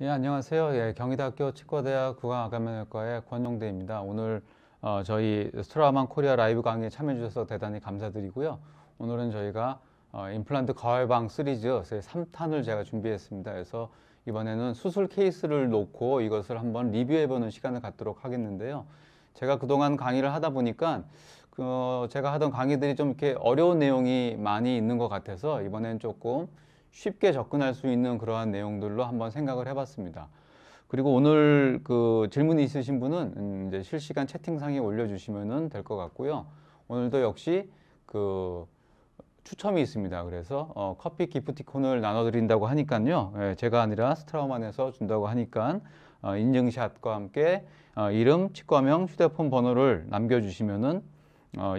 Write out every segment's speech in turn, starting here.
예, 안녕하세요. 예, 경희대학교 치과대학 구강암면외과의 권용대입니다. 오늘 저희 스트라우만 코리아 라이브 강의에 참여해 주셔서 대단히 감사드리고요. 오늘은 저희가 임플란트 거울방 시리즈 3탄을 제가 준비했습니다. 그래서 이번에는 수술 케이스를 놓고 이것을 한번 리뷰해보는 시간을 갖도록 하겠는데요. 제가 그동안 강의를 하다 보니까 제가 하던 강의들이 좀 이렇게 어려운 내용이 많이 있는 것 같아서 이번엔 조금 쉽게 접근할 수 있는 그러한 내용들로 한번 생각을 해봤습니다. 그리고 오늘 그 질문이 있으신 분은 이제 실시간 채팅창에 올려주시면 될 것 같고요. 오늘도 역시 그 추첨이 있습니다. 그래서 커피 기프티콘을 나눠드린다고 하니까요. 예, 제가 아니라 스트라우만에서 준다고 하니까 인증샷과 함께 이름, 치과명, 휴대폰 번호를 남겨주시면은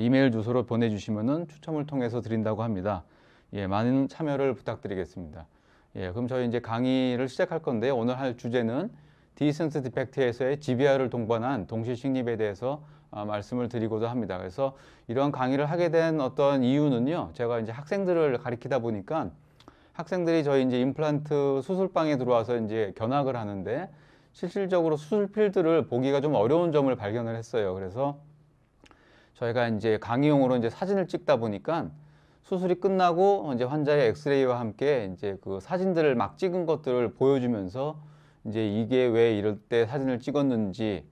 이메일 주소로 보내주시면은 추첨을 통해서 드린다고 합니다. 예, 많은 참여를 부탁드리겠습니다. 예, 그럼 저희 이제 강의를 시작할 건데요. 오늘 할 주제는 디센스 디펙트에서의 GBR을 동반한 동시 식립에 대해서 말씀을 드리고자 합니다. 그래서 이러한 강의를 하게 된 어떤 이유는요. 제가 이제 학생들을 가리키다 보니까 학생들이 저희 이제 임플란트 수술방에 들어와서 이제 견학을 하는데 실질적으로 수술 필드를 보기가 좀 어려운 점을 발견을 했어요. 그래서 저희가 이제 강의용으로 이제 사진을 찍다 보니까 수술이 끝나고 이제 환자의 엑스레이와 함께 이제 그 사진들을 막 찍은 것들을 보여주면서 이제 이게 왜 이럴 때 사진을 찍었는지,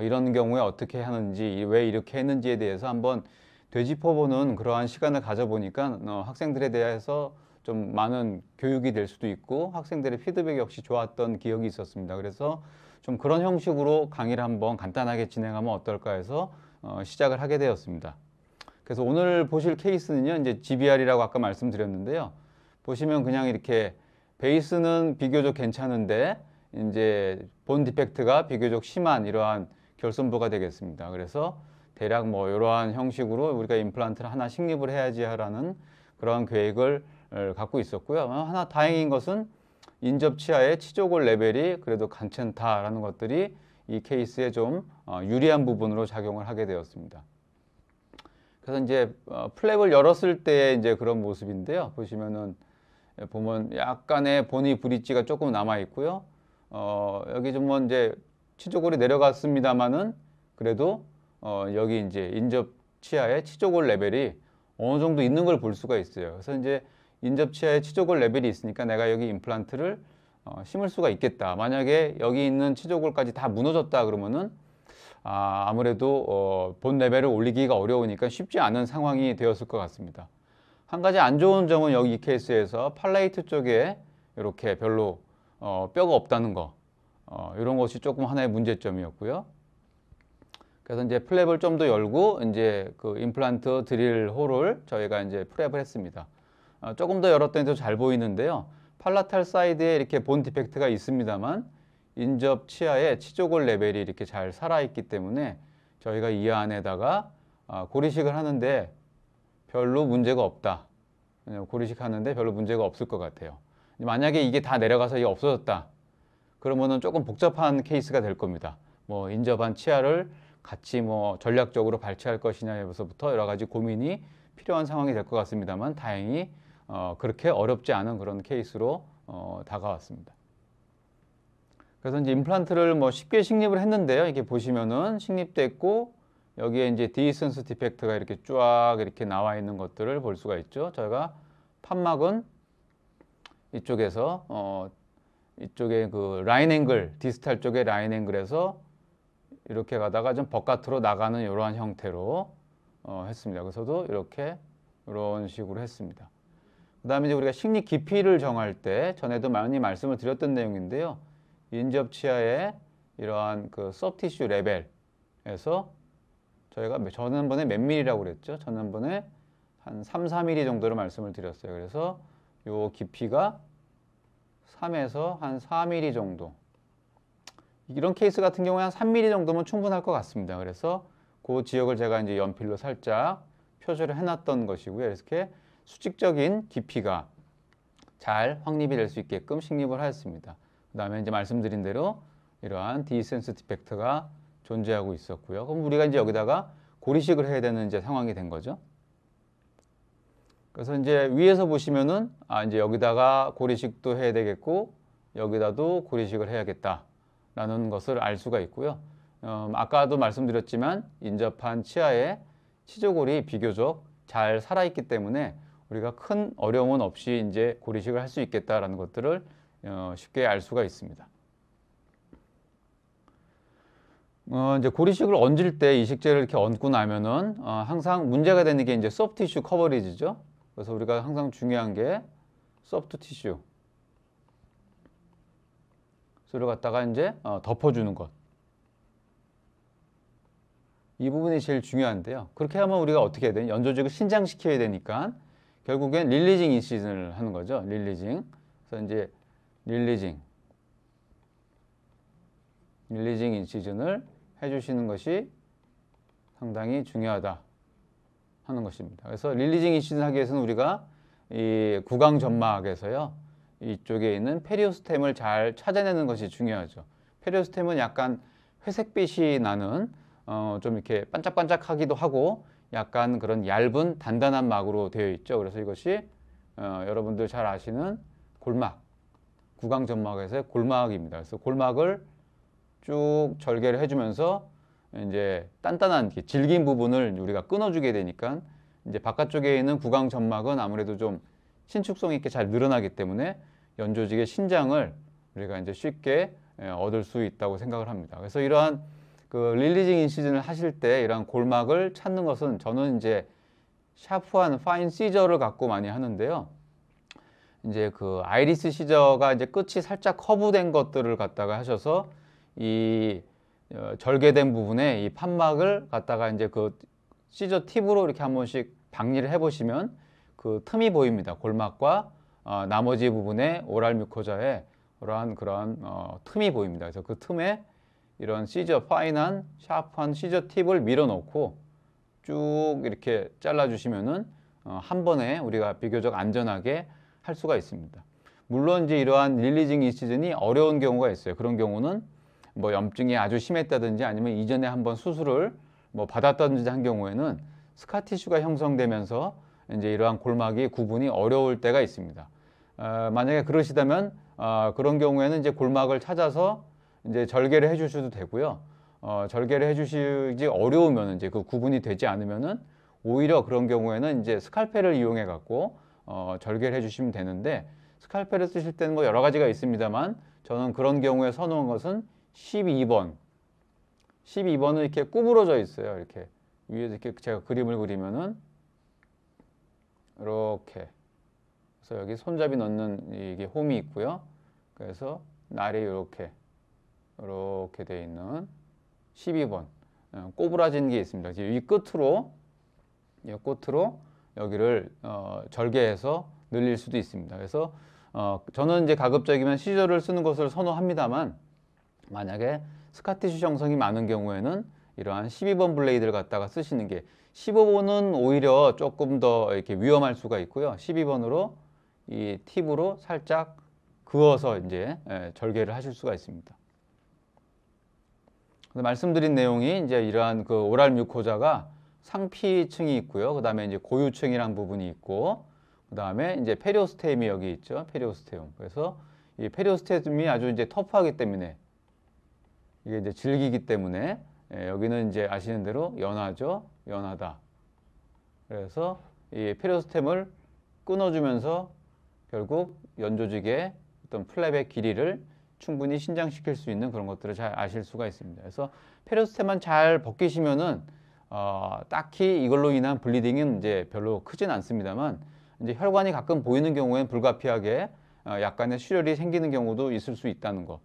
이런 경우에 어떻게 하는지, 왜 이렇게 했는지에 대해서 한번 되짚어보는 그러한 시간을 가져보니까 학생들에 대해서 좀 많은 교육이 될 수도 있고 학생들의 피드백이 역시 좋았던 기억이 있었습니다. 그래서 좀 그런 형식으로 강의를 한번 간단하게 진행하면 어떨까 해서 시작을 하게 되었습니다. 그래서 오늘 보실 케이스는요, 이제 GBR이라고 아까 말씀드렸는데요. 보시면 그냥 이렇게 베이스는 비교적 괜찮은데, 이제 본 디펙트가 비교적 심한 이러한 결손부가 되겠습니다. 그래서 대략 뭐 이러한 형식으로 우리가 임플란트를 하나 식립을 해야지 하라는 그러한 계획을 갖고 있었고요. 하나 다행인 것은 인접 치아의 치조골 레벨이 그래도 괜찮다라는 것들이 이 케이스에 좀 유리한 부분으로 작용을 하게 되었습니다. 그래서 이제 플랩을 열었을 때 이제 그런 모습인데요. 보시면은 보면 약간의 보니 브릿지가 조금 남아 있고요. 여기 좀 뭐 이제 치조골이 내려갔습니다만은 그래도 여기 이제 인접 치아의 치조골 레벨이 어느 정도 있는 걸 볼 수가 있어요. 그래서 이제 인접 치아의 치조골 레벨이 있으니까 내가 여기 임플란트를 심을 수가 있겠다. 만약에 여기 있는 치조골까지 다 무너졌다 그러면은 아무래도 본 레벨을 올리기가 어려우니까 쉽지 않은 상황이 되었을 것 같습니다. 한 가지 안 좋은 점은 여기 이 케이스에서 팔레이트 쪽에 이렇게 별로 뼈가 없다는 거, 이런 것이 조금 하나의 문제점이었고요. 그래서 이제 플랩을 좀 더 열고 이제 그 임플란트 드릴 홀을 저희가 이제 프랩을 했습니다. 조금 더 열었더니 더 잘 보이는데요. 팔라탈 사이드에 이렇게 본 디펙트가 있습니다만 인접 치아의 치조골 레벨이 이렇게 잘 살아있기 때문에 저희가 이 안에다가 고리식을 하는데 별로 문제가 없다. 고리식 하는데 별로 문제가 없을 것 같아요. 만약에 이게 다 내려가서 이게 없어졌다. 그러면은 조금 복잡한 케이스가 될 겁니다. 뭐 인접한 치아를 같이 뭐 전략적으로 발치할 것이냐에서부터 여러 가지 고민이 필요한 상황이 될 것 같습니다만 다행히 그렇게 어렵지 않은 그런 케이스로 다가왔습니다. 그래서 이제 임플란트를 뭐 쉽게 식립을 했는데요. 이렇게 보시면은 식립됐고 여기에 이제 디센스 디펙트가 이렇게 쫙 이렇게 나와 있는 것들을 볼 수가 있죠. 저희가 판막은 이쪽에서 이쪽에 그 라인 앵글, 디스탈 쪽에 라인 앵글에서 이렇게 가다가 좀 바깥으로 나가는 이러한 형태로 했습니다. 그래서도 이렇게 이런 식으로 했습니다. 그 다음에 이제 우리가 식립 깊이를 정할 때 전에도 많이 말씀을 드렸던 내용인데요. 인접 치아의 이러한 그 소프티슈 레벨에서 저희가 지난번에 몇 밀리라고 그랬죠? 지난번에 한 3, 4mm 정도로 말씀을 드렸어요. 그래서 요 깊이가 3에서 한 4mm 정도. 이런 케이스 같은 경우에 한 3mm 정도면 충분할 것 같습니다. 그래서 그 지역을 제가 이제 연필로 살짝 표시를 해놨던 것이고요. 이렇게 수직적인 깊이가 잘 확립이 될 수 있게끔 식립을 하였습니다. 그 다음에 이제 말씀드린 대로 이러한 디센스 디펙트가 존재하고 있었고요. 그럼 우리가 이제 여기다가 고리식을 해야 되는 이제 상황이 된 거죠. 그래서 이제 위에서 보시면은 이제 여기다가 고리식도 해야 되겠고 여기다도 고리식을 해야겠다라는 것을 알 수가 있고요. 아까도 말씀드렸지만 인접한 치아에 치조골이 비교적 잘 살아있기 때문에 우리가 큰 어려움은 없이 이제 고리식을 할 수 있겠다라는 것들을 쉽게 알 수가 있습니다. 이제 고리식을 얹을 때 이식제를 이렇게 얹고 나면은 항상 문제가 되는 게 이제 소프트 티슈 커버리지죠. 그래서 우리가 항상 중요한 게 소프트 티슈 를 갖다가 이제 덮어주는 것. 이 부분이 제일 중요한데요. 그렇게 하면 우리가 어떻게 해야 되냐? 연조직을 신장시켜야 되니까 결국엔 릴리징 인시즌을 하는 거죠. 릴리징. 그래서 이제 릴리징 인시즌을 해주시는 것이 상당히 중요하다 하는 것입니다. 그래서 릴리징 인시즌 하기 위해서는 우리가 이 구강점막에서요. 이쪽에 있는 페리오스템을 잘 찾아내는 것이 중요하죠. 페리오스템은 약간 회색빛이 나는 좀 이렇게 반짝반짝하기도 하고 약간 그런 얇은 단단한 막으로 되어 있죠. 그래서 이것이 여러분들 잘 아시는 골막, 구강점막에서의 골막입니다. 그래서 골막을 쭉 절개를 해주면서 이제 단단한 질긴 부분을 우리가 끊어주게 되니까 이제 바깥쪽에 있는 구강점막은 아무래도 좀 신축성 있게 잘 늘어나기 때문에 연조직의 신장을 우리가 이제 쉽게 얻을 수 있다고 생각을 합니다. 그래서 이러한 그 릴리징 인시즌을 하실 때 이러한 골막을 찾는 것은 저는 이제 샤프한 파인 시저를 갖고 많이 하는데요. 이제 그 아이리스 시저가 이제 끝이 살짝 커브된 것들을 갖다가 하셔서 이 절개된 부분에 이 판막을 갖다가 이제 그 시저 팁으로 이렇게 한 번씩 박리를 해보시면 그 틈이 보입니다. 골막과 나머지 부분에 오랄 뮤코자에 그러한 틈이 보입니다. 그래서 그 틈에 이런 시저, 파인한 샤프한 시저 팁을 밀어넣고 쭉 이렇게 잘라주시면은 한 번에 우리가 비교적 안전하게 할 수가 있습니다. 물론 이제 이러한 릴리징 인시즌이 어려운 경우가 있어요. 그런 경우는 뭐 염증이 아주 심했다든지 아니면 이전에 한번 수술을 뭐 받았다든지 한 경우에는 스카티슈가 형성되면서 이제 이러한 골막이 구분이 어려울 때가 있습니다. 만약에 그러시다면 그런 경우에는 이제 골막을 찾아서 이제 절개를 해주셔도 되고요. 절개를 해주시기 어려우면 이제 그 구분이 되지 않으면은 오히려 그런 경우에는 이제 스칼펠을 이용해 갖고 절개를 해주시면 되는데 스칼펠을 쓰실 때는 뭐 여러 가지가 있습니다만 저는 그런 경우에 선호한 것은 12번. 12번은 이렇게 구부러져 있어요. 이렇게 위에서 이렇게 제가 그림을 그리면은 이렇게. 그래서 여기 손잡이 넣는 이게 홈이 있고요. 그래서 날이 이렇게 되어 있는 12번. 꼬부라진 게 있습니다. 이 끝으로 여기를 절개해서 늘릴 수도 있습니다. 그래서 저는 이제 가급적이면 시저를 쓰는 것을 선호합니다만 만약에 스카티슈 형성이 많은 경우에는 이러한 12번 블레이드를 갖다가 쓰시는 게 15번은 오히려 조금 더 이렇게 위험할 수가 있고요. 12번으로 이 팁으로 살짝 그어서 이제 절개를 하실 수가 있습니다. 말씀드린 내용이 이제 이러한 그 오랄 뮤코자가 상피층이 있고요. 그 다음에 이제 고유층이란 부분이 있고, 그 다음에 이제 페리오스테움이 여기 있죠. 페리오스테움. 그래서 이 페리오스테움이 아주 이제 터프하기 때문에 이게 이제 질기기 때문에 여기는 이제 아시는 대로 연하죠. 연하다. 그래서 이 페리오스템을 끊어주면서 결국 연조직의 어떤 플랩의 길이를 충분히 신장시킬 수 있는 그런 것들을 잘 아실 수가 있습니다. 그래서 페리오스템만 잘 벗기시면은 딱히 이걸로 인한 블리딩은 이제 별로 크진 않습니다만 이제 혈관이 가끔 보이는 경우엔 불가피하게 약간의 출혈이 생기는 경우도 있을 수 있다는 거.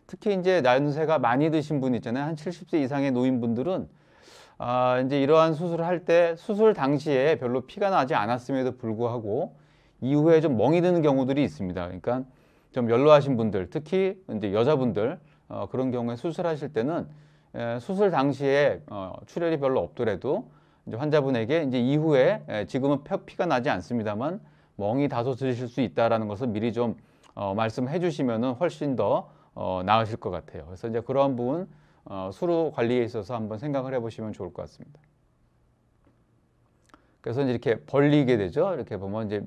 특히 이제 연세가 많이 드신 분 있잖아요. 한 70세 이상의 노인분들은 이제 이러한 수술을 할 때 수술 당시에 별로 피가 나지 않았음에도 불구하고 이후에 좀 멍이 드는 경우들이 있습니다. 그러니까 좀 연로하신 분들, 특히 이제 여자분들 그런 경우에 수술하실 때는 수술 당시에 출혈이 별로 없더라도 이제 환자분에게 이제 이후에 지금은 피가 나지 않습니다만 멍이 다소 드실 수 있다라는 것을 미리 좀 말씀해 주시면은 훨씬 더 나으실 것 같아요. 그래서 이제 그러한 부분 수로 관리에 있어서 한번 생각을 해보시면 좋을 것 같습니다. 그래서 이제 이렇게 벌리게 되죠. 이렇게 보면 이제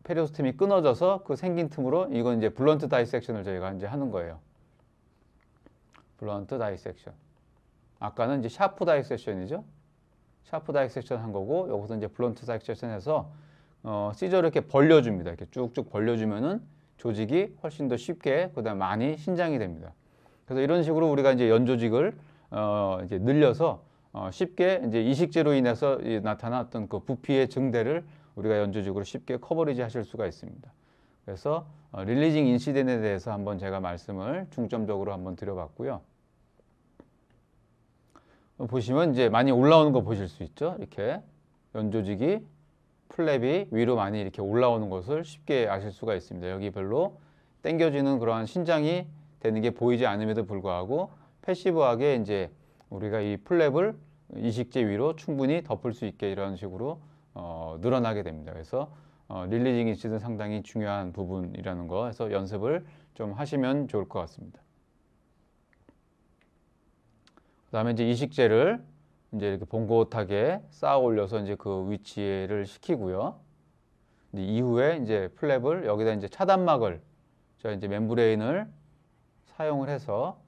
페리오스템이 끊어져서 그 생긴 틈으로 이건 이제 블런트 다이섹션을 저희가 이제 하는 거예요. 블런트 다이섹션. 아까는 이제 샤프 다이섹션이죠. 샤프 다이섹션 한 거고 여기서 이제 블런트 다이섹션 해서 시저를 이렇게 벌려줍니다. 이렇게 쭉쭉 벌려주면은 조직이 훨씬 더 쉽게 그다음 많이 신장이 됩니다. 그래서 이런 식으로 우리가 이제 연조직을 이제 늘려서 쉽게 이제 이식제로 인해서 나타났던 그 부피의 증대를 우리가 연조직으로 쉽게 커버리지 하실 수가 있습니다. 그래서 릴리징 인시덴에 대해서 한번 제가 말씀을 중점적으로 한번 드려봤고요. 보시면 이제 많이 올라오는 거 보실 수 있죠. 이렇게 연조직이 플랩이 위로 많이 이렇게 올라오는 것을 쉽게 아실 수가 있습니다. 여기 별로 당겨지는 그러한 신장이 되는 게 보이지 않음에도 불구하고 패시브하게 이제 우리가 이 플랩을 이식제 위로 충분히 덮을 수 있게 이런 식으로 늘어나게 됩니다. 그래서 릴리징 인시는 상당히 중요한 부분이라는 거 해서 연습을 좀 하시면 좋을 것 같습니다. 그다음에 이제 이식제를 이제 이렇게 봉긋하게 쌓아 올려서 이제 그 위치를 시키고요. 이제 이후에 이제 플랩을 여기다 이제 차단막을 저 이제 멤브레인을 사용을 해서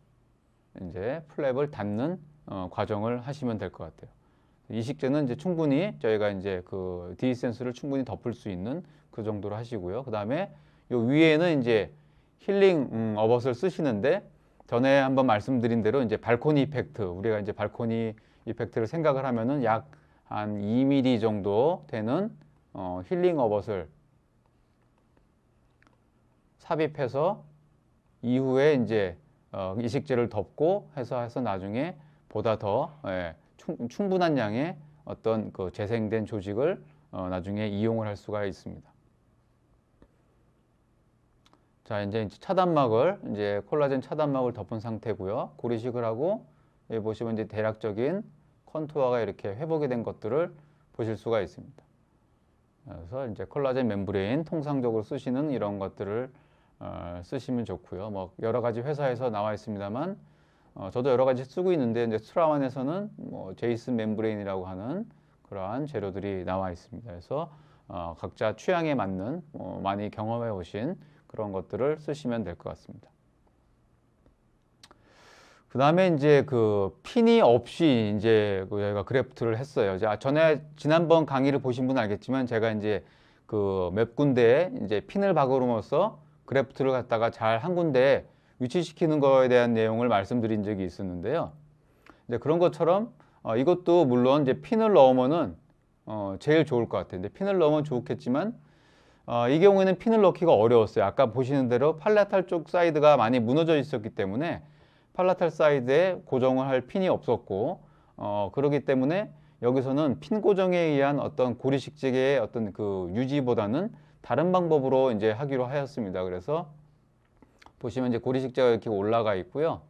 이제 플랩을 닫는 과정을 하시면 될 것 같아요. 이식제는 이제 충분히 저희가 이제 그 디센스를 충분히 덮을 수 있는 그 정도로 하시고요. 그 다음에 요 위에는 이제 힐링 어벗을 쓰시는데 전에 한번 말씀드린 대로 이제 발코니 이펙트 우리가 이제 발코니 이펙트를 생각을 하면은 약 한 2mm 정도 되는 힐링 어벗을 삽입해서 이후에 이제 이식제를 덮고 해서 나중에 보다 더 충분한 양의 어떤 그 재생된 조직을 나중에 이용을 할 수가 있습니다. 자, 이제 차단막을 이제 콜라겐 차단막을 덮은 상태고요. 고리식을 하고 여기 보시면 이제 대략적인 컨투어가 이렇게 회복이 된 것들을 보실 수가 있습니다. 그래서 이제 콜라겐 멤브레인 통상적으로 쓰시는 이런 것들을 쓰시면 좋고요. 뭐 여러 가지 회사에서 나와 있습니다만 저도 여러 가지 쓰고 있는데 이제 스트라만에서는 뭐 제이슨 멤브레인이라고 하는 그러한 재료들이 나와 있습니다. 그래서 각자 취향에 맞는 많이 경험해 오신 그런 것들을 쓰시면 될 것 같습니다. 그 다음에 이제 그 핀이 없이 이제 저희가 그래프트를 했어요. 전에 지난번 강의를 보신 분은 알겠지만 제가 이제 그 몇 군데에 이제 핀을 박음으로써 그래프트를 갖다가 잘 한 군데에 위치시키는 거에 대한 내용을 말씀드린 적이 있었는데요. 이제 그런 것처럼 이것도 물론 이제 핀을 넣으면은 제일 좋을 것 같아요. 근데 핀을 넣으면 좋겠지만 이 경우에는 핀을 넣기가 어려웠어요. 아까 보시는 대로 팔라탈 쪽 사이드가 많이 무너져 있었기 때문에 팔라탈 사이드에 고정을 할 핀이 없었고 그렇기 때문에 여기서는 핀 고정에 의한 어떤 고리식재의 어떤 그 유지보다는 다른 방법으로 이제 하기로 하였습니다. 그래서 보시면 이제 고리식재가 이렇게 올라가 있고요.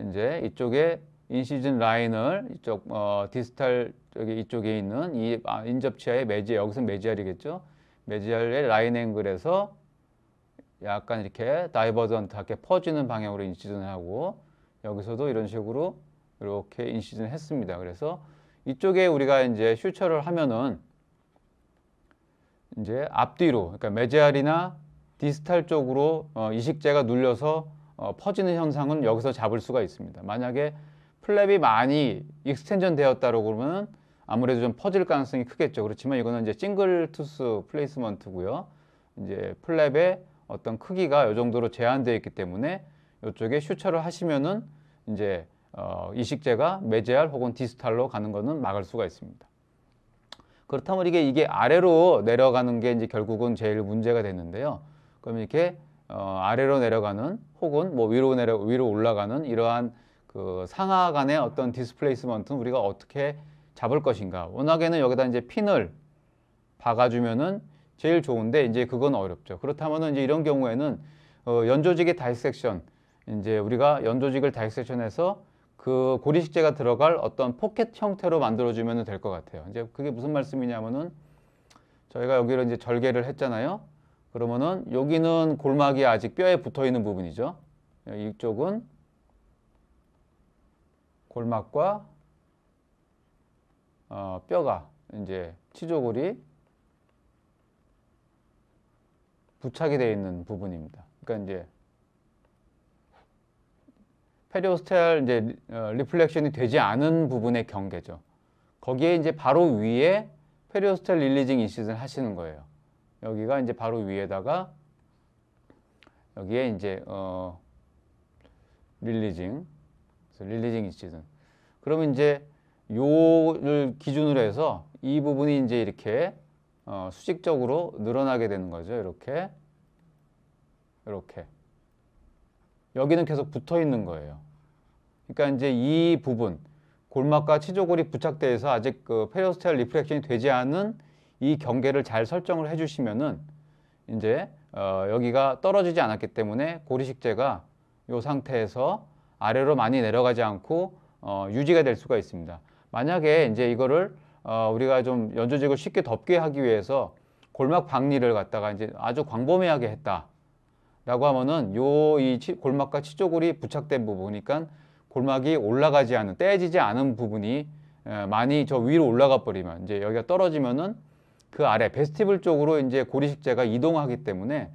이제 이쪽에 인시즌 라인을 이쪽 디스탈 여기 이쪽에 있는 이 인접치아의 매지알 여기서 매지알이겠죠. 매지알의 라인 앵글에서 약간 이렇게 다이버전트하게 퍼지는 방향으로 인시즌을 하고 여기서도 이런 식으로 이렇게 인시즌을 했습니다. 그래서 이쪽에 우리가 이제 슈처를 하면은 이제 앞뒤로 그러니까 매지알이나 디스탈 쪽으로 이식제가 눌려서 퍼지는 현상은 여기서 잡을 수가 있습니다. 만약에 플랩이 많이 익스텐전 되었다고 그러면 아무래도 좀 퍼질 가능성이 크겠죠. 그렇지만 이거는 이제 싱글 투스 플레이스먼트고요. 이제 플랩의 어떤 크기가 이 정도로 제한되어 있기 때문에 이쪽에 슈처를 하시면은 이제 이식제가 매지알 혹은 디스탈로 가는 것은 막을 수가 있습니다. 그렇다면 이게 아래로 내려가는 게 이제 결국은 제일 문제가 되는데요. 그럼 이렇게 아래로 내려가는 혹은 뭐 위로 올라가는 이러한 그 상하 간의 어떤 디스플레이스먼트는 우리가 어떻게 잡을 것인가. 워낙에는 여기다 이제 핀을 박아주면은 제일 좋은데 이제 그건 어렵죠. 그렇다면은 이제 이런 경우에는 연조직의 다이섹션 이제 우리가 연조직을 다이섹션해서 그 고리식재가 들어갈 어떤 포켓 형태로 만들어주면 될 것 같아요. 이제 그게 무슨 말씀이냐면은 저희가 여기로 이제 절개를 했잖아요. 그러면은 여기는 골막이 아직 뼈에 붙어 있는 부분이죠. 이쪽은 골막과 뼈가 이제 치조골이 부착이 되어 있는 부분입니다. 그러니까 이제 페리오스텔 이제 리플렉션이 되지 않은 부분의 경계죠. 거기에 이제 바로 위에 페리오스텔 릴리징 인시즌을 하시는 거예요. 여기가 이제 바로 위에다가 여기에 이제 릴리징 인시즌. 그러면 이제 요를 기준으로 해서 이 부분이 이제 이렇게 수직적으로 늘어나게 되는 거죠. 이렇게 여기는 계속 붙어 있는 거예요. 그러니까 이제 이 부분 골막과 치조골이 부착되어 있어 아직 그 페리오스텔 리플렉션이 되지 않은 이 경계를 잘 설정을 해주시면은 이제 여기가 떨어지지 않았기 때문에 고리식재가 이 상태에서 아래로 많이 내려가지 않고 유지가 될 수가 있습니다. 만약에 이제 이거를 우리가 좀 연조직을 쉽게 덮게 하기 위해서 골막 박리를 갖다가 이제 아주 광범위하게 했다라고 하면은 이 골막과 치조골이 부착된 부분이니까 골막이 올라가지 않은, 떼지지 않은 부분이 많이 저 위로 올라가 버리면 이제 여기가 떨어지면은 그 아래 베스티블 쪽으로 이제 고리식재가 이동하기 때문에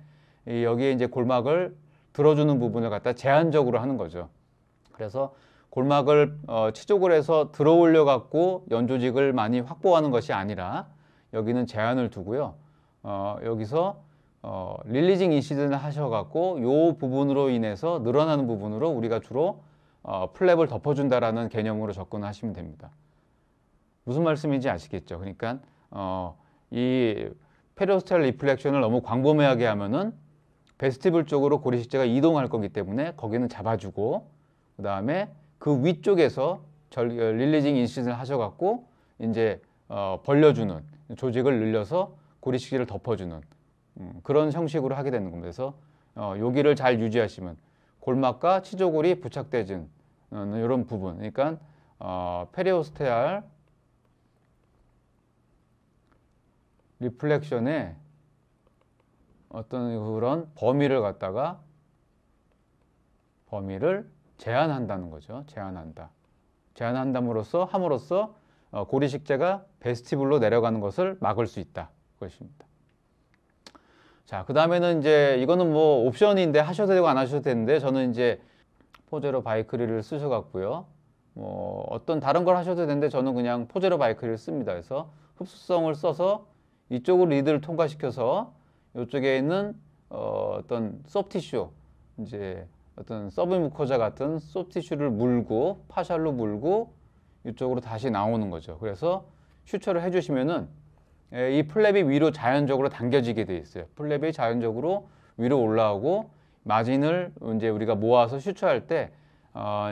여기에 이제 골막을 들어주는 부분을 갖다 제한적으로 하는 거죠. 그래서 골막을 치족을 해서 들어올려 갖고 연조직을 많이 확보하는 것이 아니라 여기는 제한을 두고요. 여기서 릴리징 인시즌을 하셔 갖고 요 부분으로 인해서 늘어나는 부분으로 우리가 주로 플랩을 덮어준다라는 개념으로 접근하시면 됩니다. 무슨 말씀인지 아시겠죠? 그러니까 이 페리오스텔 리플렉션을 너무 광범위하게 하면은 베스티블 쪽으로 고리식재가 이동할 거기 때문에 거기는 잡아주고 그 다음에 그 위쪽에서 릴리징 인시즌을 하셔갖고 이제 벌려주는 조직을 늘려서 고리식재를 덮어주는 그런 형식으로 하게 되는 겁니다. 그래서 여기를 잘 유지하시면 골막과 치조골이 부착되진 이런 부분, 그러니까 페리오스테알 리플렉션의 어떤 그런 범위를 갖다가 범위를 제한한다는 거죠. 제한함으로써 고리식재가 베스티블로 내려가는 것을 막을 수 있다. 그것입니다. 자, 그 다음에는 이제 이거는 뭐 옵션인데 하셔도 되고 안 하셔도 되는데 저는 이제 포제로 바이크릴을 쓰셔갖고요. 뭐 어떤 다른 걸 하셔도 되는데 저는 그냥 포제로 바이크릴을 씁니다. 그래서 흡수성을 써서 이쪽으로 리드를 통과시켜서 이쪽에 있는 어떤 소프티슈, 이제 어떤 서브뮤코자 같은 소프티슈를 물고 파샬로 물고 이쪽으로 다시 나오는 거죠. 그래서 슈처를 해주시면은 이 플랩이 위로 자연적으로 당겨지게 돼 있어요. 플랩이 자연적으로 위로 올라오고 마진을 이제 우리가 모아서 슈처할 때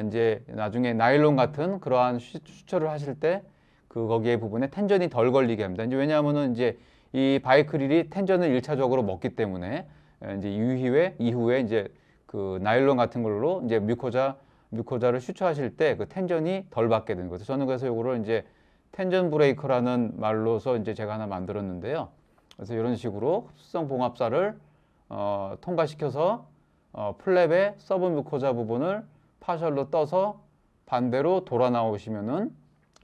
이제 나중에 나일론 같은 그러한 슈처를 하실 때 거기에 부분에 텐전이 덜 걸리게 합니다. 이제 왜냐하면은 이제 이 바이크릴이 텐전을 1차적으로 먹기 때문에 이제 이후에 이제 그 나일론 같은 걸로 이제 뮤코자를 슈처하실 때 그 텐전이 덜 받게 되는 거죠. 저는 그래서 이거를 이제 텐전 브레이커라는 말로서 이제 제가 하나 만들었는데요. 그래서 이런 식으로 흡수성 봉합사를 통과시켜서 플랩의 서브 뮤코자 부분을 파셜로 떠서 반대로 돌아 나오시면은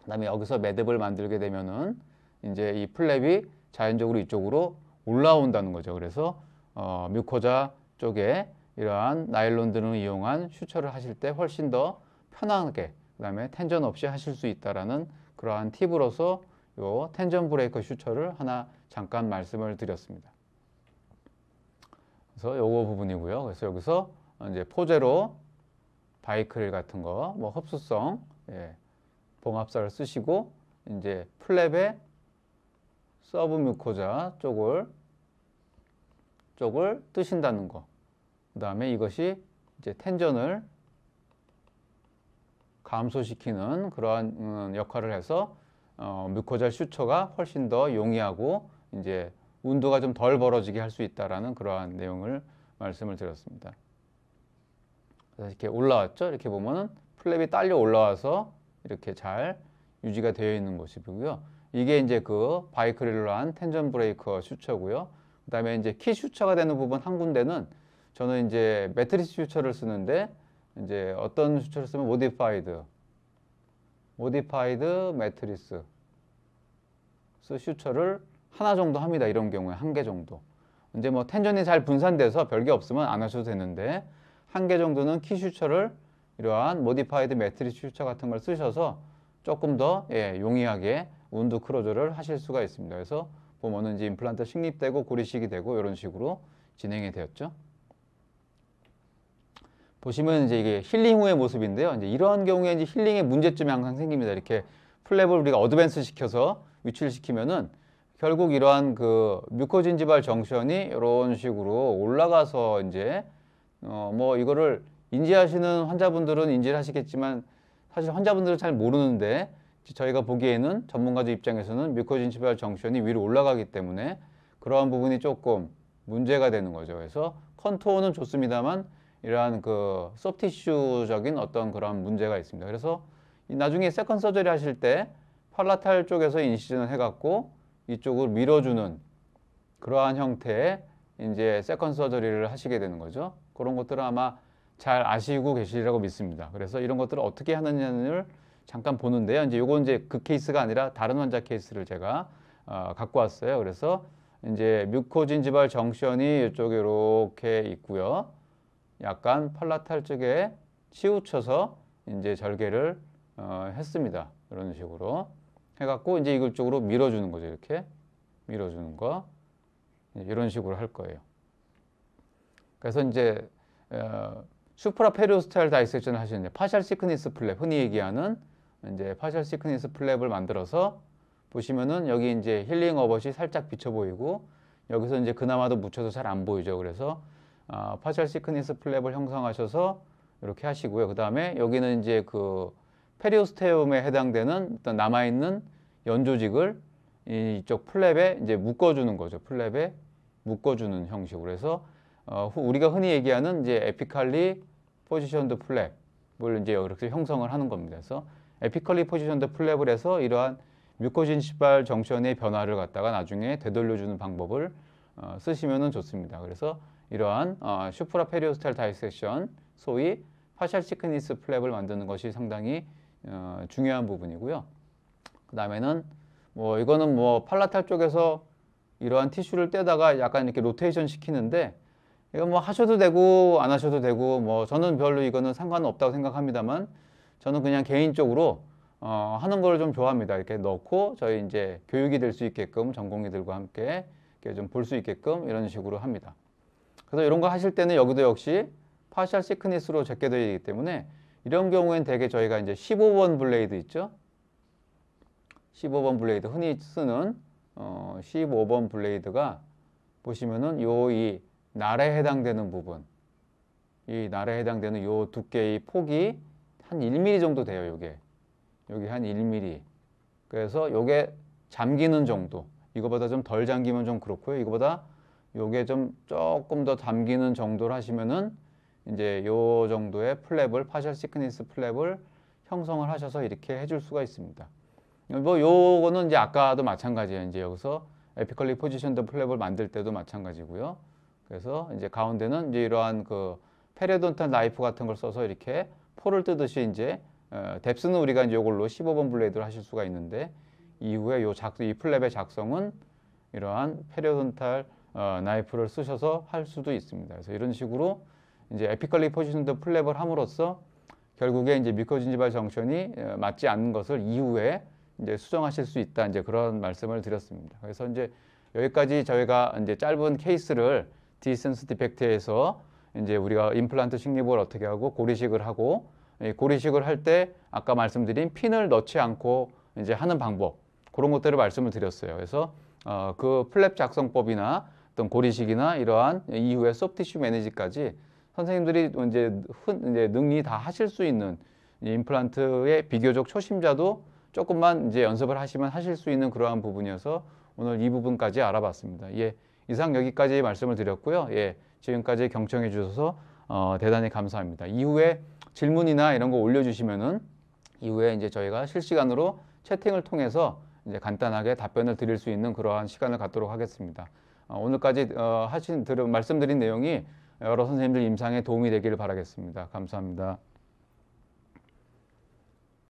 그다음에 여기서 매듭을 만들게 되면은 이제 이 플랩이 자연적으로 이쪽으로 올라온다는 거죠. 그래서 뮤코자 쪽에 이러한 나일론 등을 이용한 슈처를 하실 때 훨씬 더 편하게 그다음에 텐전 없이 하실 수 있다라는 그러한 팁으로서 요 텐전 브레이커 슈처를 하나 잠깐 말씀을 드렸습니다. 그래서 요거 부분이고요. 그래서 여기서 이제 포제로 바이크릴 같은 거, 뭐 흡수성 봉합사를 쓰시고 이제 플랩의 서브 뮤코자 쪽을 뜨신다는 거. 그 다음에 이것이 이제 텐전을 감소시키는 그러한 역할을 해서 뮤코자 슈처가 훨씬 더 용이하고 이제 운도가 좀 덜 벌어지게 할 수 있다라는 그러한 내용을 말씀을 드렸습니다. 그래서 이렇게 올라왔죠. 이렇게 보면은 플랩이 딸려 올라와서 이렇게 잘 유지가 되어 있는 모습이고요. 이게 이제 그 바이크릴로 한 텐전 브레이커 슈처고요. 그 다음에 이제 키 슈처가 되는 부분 한 군데는 저는 이제 매트리스 슈처를 쓰는데 이제 어떤 슈처를 쓰면 모디파이드 매트리스 슈처를 하나 정도 합니다. 이런 경우에 한 개 정도. 이제 뭐 텐전이 잘 분산돼서 별게 없으면 안 하셔도 되는데 한 개 정도는 키 슈처를 이러한 모디파이드 매트리스 슈처 같은 걸 쓰셔서 조금 더 용이하게 운드 크로저를 하실 수가 있습니다. 그래서 보면은 이제 임플란트 식립되고 고리식이 되고 이런 식으로 진행이 되었죠. 보시면 이제 이게 힐링 후의 모습인데요. 이제 이런 경우에 이제 힐링의 문제점이 항상 생깁니다. 이렇게 플랩을 우리가 어드밴스 시켜서 위치를 시키면은 결국 이러한 그 뮤코진지발 정션이 이런 식으로 올라가서 이제 뭐 이거를 인지하시는 환자분들은 인지를 하시겠지만 사실 환자분들은 잘 모르는데 저희가 보기에는 전문가들 입장에서는 뮤코진지발 정션이 위로 올라가기 때문에 그러한 부분이 조금 문제가 되는 거죠. 그래서 컨투어는 좋습니다만 이러한 그 소프티슈적인 어떤 그런 문제가 있습니다. 그래서 나중에 세컨 서저리 하실 때 팔라탈 쪽에서 인시전을 해갖고 이쪽을 밀어주는 그러한 형태의 이제 세컨 서저리를 하시게 되는 거죠. 그런 것들은 아마 잘 아시고 계시리라고 믿습니다. 그래서 이런 것들을 어떻게 하느냐를 잠깐 보는데요. 이제 요건 이제 그 케이스가 아니라 다른 환자 케이스를 제가 갖고 왔어요. 그래서 이제 뮤코진지발 정션이 이쪽에 이렇게 있고요. 약간 팔라탈 쪽에 치우쳐서 이제 절개를 했습니다. 이런 식으로 해갖고 이제 이걸 쪽으로 밀어주는 거죠. 이렇게 밀어주는 거 이런 식으로 할 거예요. 그래서 이제 슈프라 페리오스탈 다이섹션을 하시는데 파셜 시크니스 플랩 흔히 얘기하는 이제 파셜 시크니스 플랩을 만들어서 보시면은 여기 이제 힐링 어벗이 살짝 비쳐 보이고 여기서 이제 그나마도 묻혀서 잘 안 보이죠. 그래서 파셜 시크니스 플랩을 형성하셔서 이렇게 하시고요. 그 다음에 여기는 이제 그 페리오스테움에 해당되는 어떤 남아있는 연조직을 이쪽 플랩에 이제 묶어주는 거죠. 플랩에 묶어주는 형식으로 해서 우리가 흔히 얘기하는 이제 에피칼리 포지션드 플랩을 이제 이렇게 형성을 하는 겁니다. 그래서 에피칼리 포지션드 플랩을 해서 이러한 뮤코진시발 정션의 변화를 갖다가 나중에 되돌려주는 방법을 쓰시면 좋습니다. 그래서 이러한 슈프라 페리오스탈 다이섹션, 소위 파셜 시크니스 플랩을 만드는 것이 상당히 중요한 부분이고요. 그 다음에는 뭐 이거는 뭐 팔라탈 쪽에서 이러한 티슈를 떼다가 약간 이렇게 로테이션 시키는데 이거 뭐 하셔도 되고 안 하셔도 되고 뭐 저는 별로 이거는 상관은 없다고 생각합니다만 저는 그냥 개인적으로 하는 걸 좀 좋아합니다. 이렇게 넣고 저희 이제 교육이 될 수 있게끔 전공의들과 함께 이렇게 좀 볼 수 있게끔 이런 식으로 합니다. 그래서 이런 거 하실 때는 여기도 역시 파셜 시크니스로 제껴 되기 때문에 이런 경우엔 대개 저희가 이제 15번 블레이드 있죠. 15번 블레이드 흔히 쓰는 15번 블레이드가 보시면은 이 날에 해당되는 부분, 이 날에 해당되는 요 두께의 폭이 한 1mm 정도 돼요. 여기 한 1mm. 그래서 요게 잠기는 정도. 이거보다 좀 덜 잠기면 좀 그렇고요. 이거보다 요게 좀 조금 더 잠기는 정도를 하시면은 이제 요 정도의 플랩을 파셜 시크니스 플랩을 형성을 하셔서 이렇게 해줄 수가 있습니다. 뭐 요거는 이제 아까도 마찬가지예요. 이제 여기서 에피컬리 포지션드 플랩을 만들 때도 마찬가지고요. 그래서 이제 가운데는 이제 이러한 그 페리오돈탈 나이프 같은 걸 써서 이렇게 포를 뜨듯이 이제 뎁스는 우리가 이제 이걸로 15번 블레이드를 하실 수가 있는데 이후에 이 플랩의 작성은 이러한 페리오돈탈 나이프를 쓰셔서 할 수도 있습니다. 그래서 이런 식으로 이제 에피컬리 포지션드 플랩을 함으로써 결국에 이제 뮤코진지발 정션이 맞지 않는 것을 이후에 이제 수정하실 수 있다. 이제 그런 말씀을 드렸습니다. 그래서 이제 여기까지 저희가 이제 짧은 케이스를 디센스 디펙트에서 이제 우리가 임플란트 식립을 어떻게 하고 고리식을 하고 고리식을 할 때 아까 말씀드린 핀을 넣지 않고 이제 하는 방법 그런 것들을 말씀을 드렸어요. 그래서 그 플랩 작성법이나 어떤 고리식이나 이러한 이후에 소프티슈 매니지까지 선생님들이 이제 능히 다 하실 수 있는 임플란트의 비교적 초심자도 조금만 이제 연습을 하시면 하실 수 있는 그러한 부분이어서 오늘 이 부분까지 알아봤습니다. 이상 여기까지 말씀을 드렸고요. 지금까지 경청해 주셔서 대단히 감사합니다. 이후에 질문이나 이런 거 올려주시면은 이후에 이제 저희가 실시간으로 채팅을 통해서 이제 간단하게 답변을 드릴 수 있는 그러한 시간을 갖도록 하겠습니다. 오늘까지 말씀드린 내용이 여러 선생님들 임상에 도움이 되기를 바라겠습니다. 감사합니다.